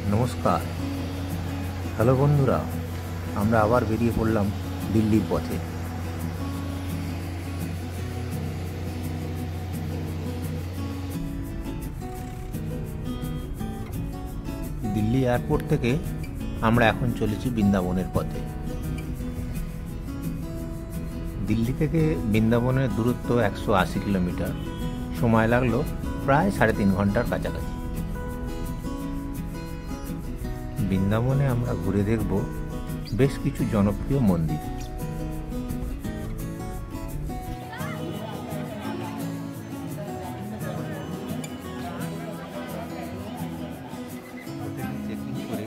নমস্কার। হ্যালো বন্ধুরা, আমরা আবার বেরিয়ে পড়লাম দিল্লির পথে। দিল্লি এয়ারপোর্ট থেকে আমরা এখন চলেছি বৃন্দাবনের পথে। দিল্লি থেকে বৃন্দাবনের দূরত্ব 180 কিলোমিটার, সময় লাগলো প্রায় 3.5 ঘন্টার কাছাকাছি। বৃন্দাবনে আমরা ঘুরে দেখব বেশ কিছু জনপ্রিয় মন্দির। চেকিং করে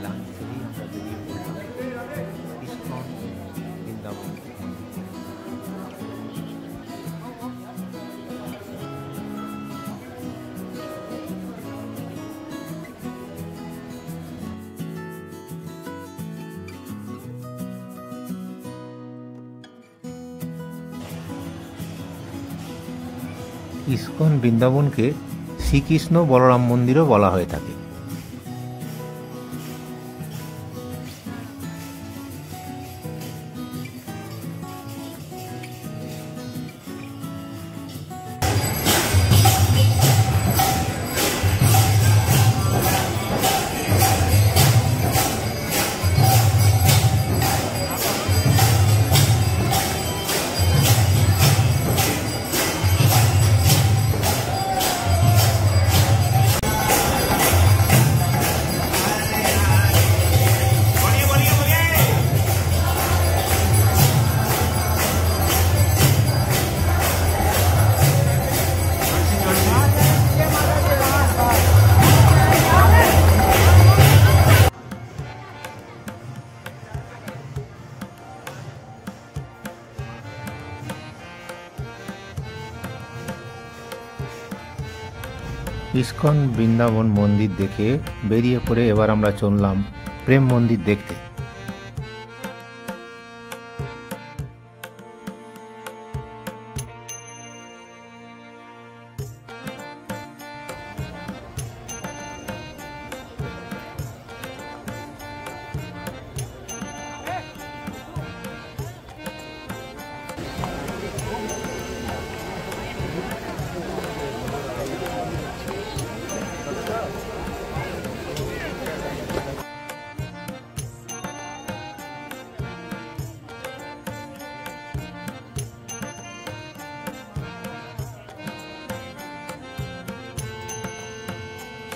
লাঞ্চ করেই আমরা বেরিয়ে পড়লাম ইসকন বৃন্দাবন মন্দির। ইসকন বৃন্দাবনকে শ্রীকৃষ্ণ বলরাম মন্দিরও বলা হয়ে থাকে। ইসকন বৃন্দাবন মন্দির দেখে বেরিয়ে পড়ে এবার আমরা চললাম প্রেম মন্দির দেখতে।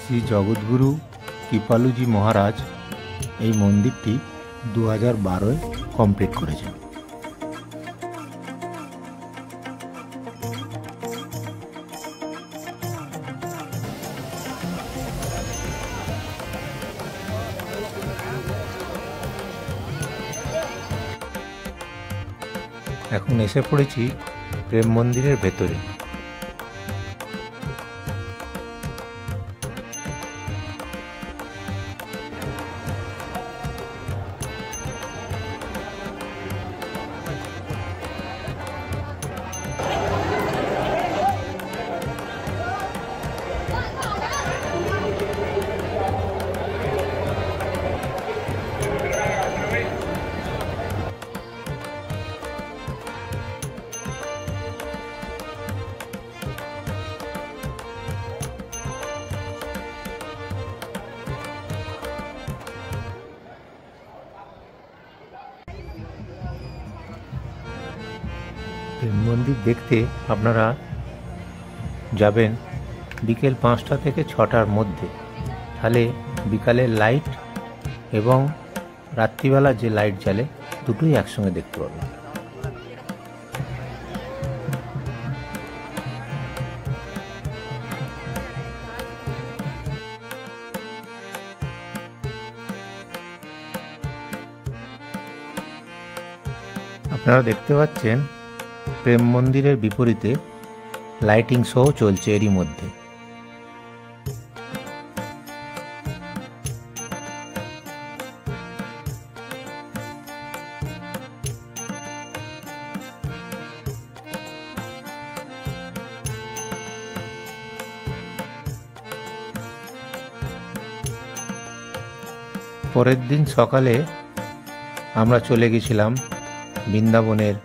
শ্রী জগৎগুরু কৃপালুজি মহারাজ এই মন্দিরটি 2012-এ কমপ্লিট করেছেন। এখন এসে পড়েছি প্রেম মন্দিরের ভেতরে। প্রেম মন্দির দেখতে আপনারা যাবেন বিকেল 5টা থেকে 6টার মধ্যে, তাহলে বিকালের লাইট এবং রাত্রিবেলা যে লাইট জ্বালে দুটোই একসঙ্গে দেখতে পাবেন। আপনারা দেখতে পাচ্ছেন প্রেম মন্দিরের বিপরীতে লাইটিং শো চলছে এরই মধ্যে। পরের দিন সকালে আমরা চলে গেছিলাম বৃন্দাবনের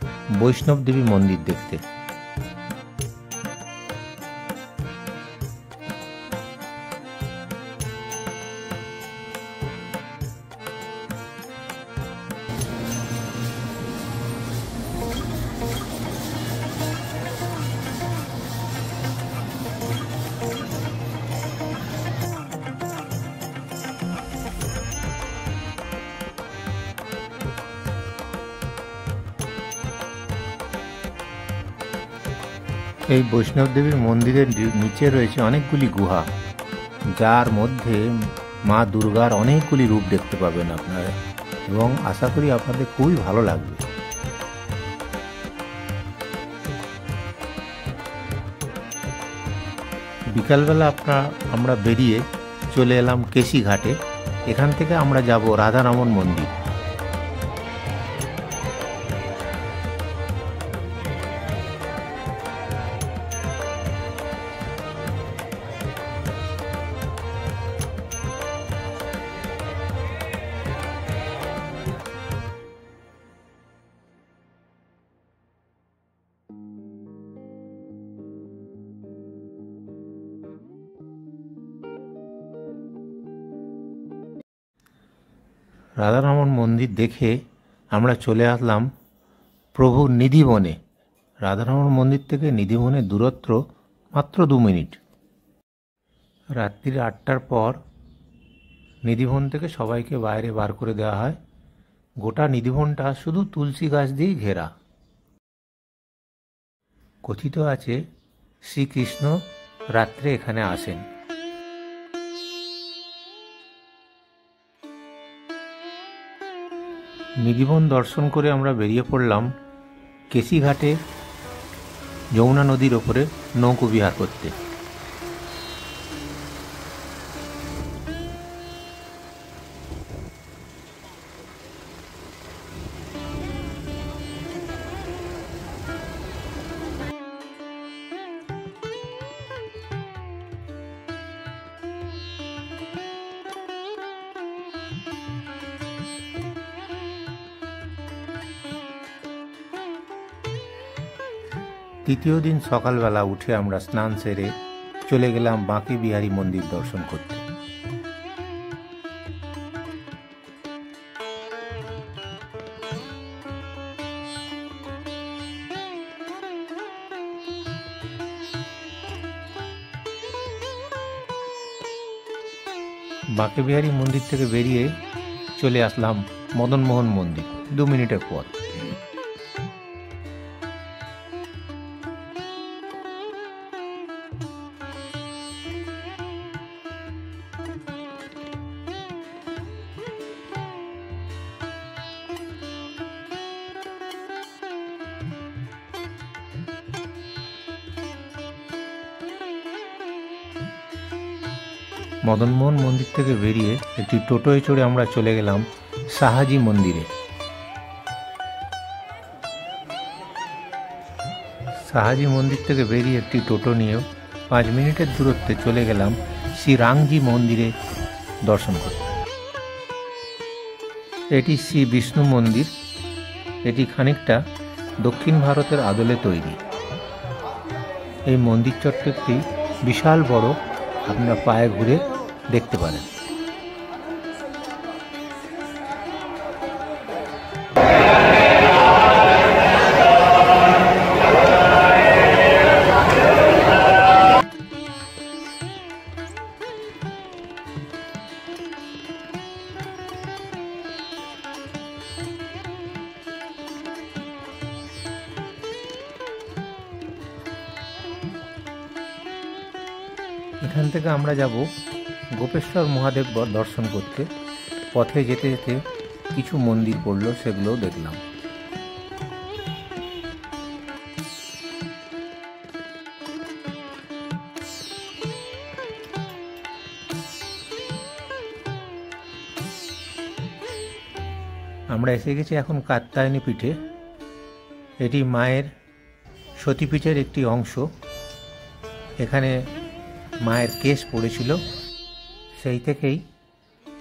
বৈষ্ণব দেবী মন্দির দেখতে। এই বৈষ্ণব দেবীর মন্দিরের নিচে রয়েছে অনেকগুলি গুহা, যার মধ্যে মা দুর্গার অনেকগুলি রূপ দেখতে পাবেন আপনারা, এবং আশা করি আপনাদের খুবই ভালো লাগবে। বিকালবেলা আমরা বেরিয়ে চলে এলাম কেশি ঘাটে। এখান থেকে আমরা যাব রাধারমণ মন্দির। রাধারমণ মন্দির দেখে আমরা চলে আসলাম প্রভুর নিধিবনে। রাধারমণ মন্দির থেকে নিধিবনের দূরত্ব মাত্র 2 মিনিট। রাত্রি 8টার পর নিধিবন থেকে সবাইকে বাইরে বার করে দেওয়া হয়। গোটা নিধিবনটা শুধু তুলসী গাছ দিয়েই ঘেরা। কথিত আছে শ্রীকৃষ্ণ রাত্রে এখানে আসেন। নিধিবন দর্শন করে আমরা বেরিয়ে পড়লাম কেশি ঘাটে যমুনা নদীর ওপরে নৌকো বিহার করতে। তৃতীয় দিন সকালবেলা উঠে আমরা স্নান সেরে চলে গেলাম বাঁকে বিহারী মন্দির দর্শন করতে। বাঁকে বিহারী মন্দির থেকে বেরিয়ে চলে আসলাম মদনমোহন মন্দির, 2 মিনিটের পথ। মদনমোহন মন্দির থেকে বেরিয়ে একটি টোটোয় চড়ে আমরা চলে গেলাম সাহাজি মন্দিরে। সাহাজি মন্দির থেকে বেরিয়ে একটি টোটো নিয়েও 5 মিনিটের দূরত্বে চলে গেলাম শ্রী রাংজি মন্দিরে দর্শন করতে। এটি শ্রী বিষ্ণু মন্দির। এটি খানিকটা দক্ষিণ ভারতের আদলে তৈরি। এই মন্দির চত্বরটি বিশাল বড়, আপনারা পায়ে ঘুরে দেখতে পারেন। এখান থেকে আমরা যাব গোপেশ্বর মহাদেব দর্শন করতে। পথে যেতে যেতে কিছু মন্দির পড়ল, সেগুলোও দেখলাম। আমরা এসে গেছি এখন কাত্যায়নী পীঠে। এটি মায়ের সতীপীঠের একটি অংশ। এখানে মায়ের কেশ পড়েছিল, সেই থেকেই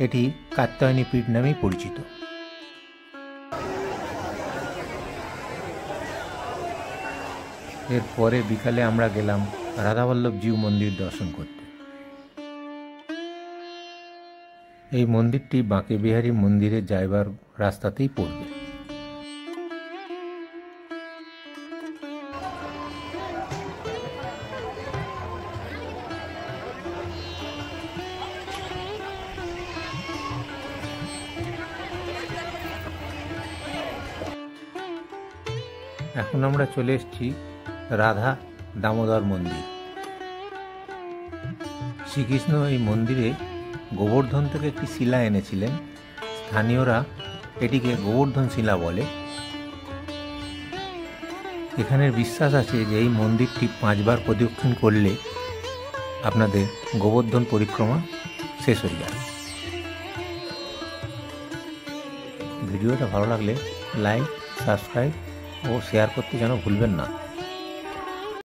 এটি কাত্যায়নী পীঠ নামেই পরিচিত। এরপরে বিকালে আমরা গেলাম রাধাবল্লভজিউ মন্দির দর্শন করতে। এই মন্দিরটি বাঁকে বিহারী মন্দিরে যাইবার রাস্তাতেই পড়বে। এখন আমরা চলে এসেছি রাধা দামোদর মন্দির। শ্রীকৃষ্ণ এই মন্দিরে গোবর্ধন থেকে একটি শিলা এনেছিলেন। স্থানীয়রা এটিকে গোবর্ধন শিলা বলে। এখানের বিশ্বাস আছে যে এই মন্দিরটি 5 বার প্রদক্ষিণ করলে আপনাদের গোবর্ধন পরিক্রমা শেষ হয়ে যায়। ভিডিওটা ভালো লাগলে লাইক, সাবস্ক্রাইব ও শেয়ার করতে যেন ভুলবেন না।